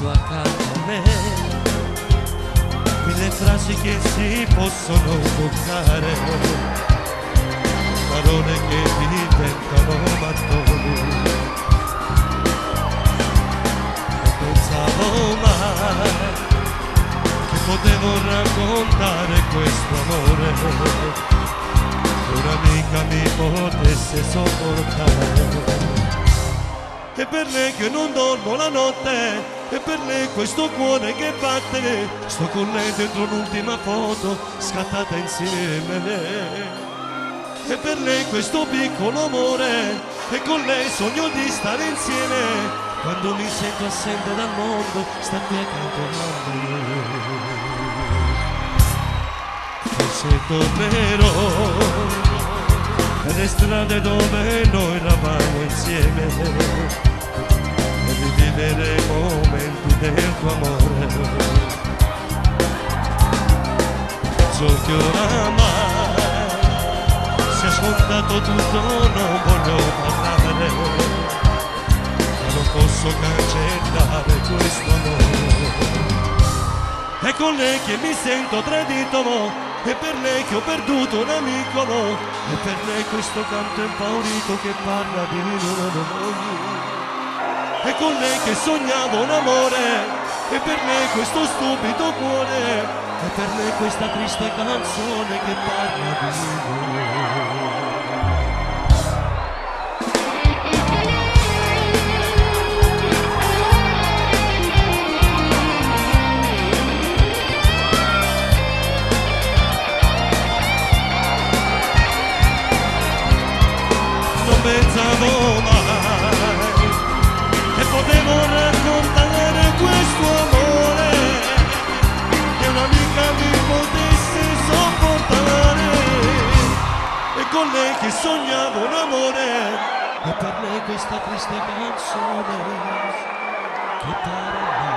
tu accanto a me, mille frasi che si possono toccare, parole che diventano mattoni. Non pensavo mai che potevo raccontare questo amore, che un'amica mi potesse sopportare. E per lei che non dormo la notte, e per lei questo cuore che batte, sto con lei dentro l'ultima foto scattata insieme. E per lei questo piccolo amore, e con lei sogno di stare insieme. Quando mi sento assente dal mondo, sta qui accanto a me. Forse tornerò per le strade dove noi eravamo insieme e rivivere i momenti del tuo amore. So che oramai si è scontato tutto, non voglio parlare, ma non posso cancellare questo amore. È con lei che mi sento tradito, mo. È per lei che ho perduto un amico, no. È per lei questo canto impaurito che parla di noi. È con lei che sognavo un amore, e per lei questo stupido cuore, è per lei questa triste canzone che parla di noi. Pensavo mai che potevo raccontare questo amore, che un'amica mi potesse sopportare, e con lei che sognavo un amore, e per lei questa triste canzone che parla.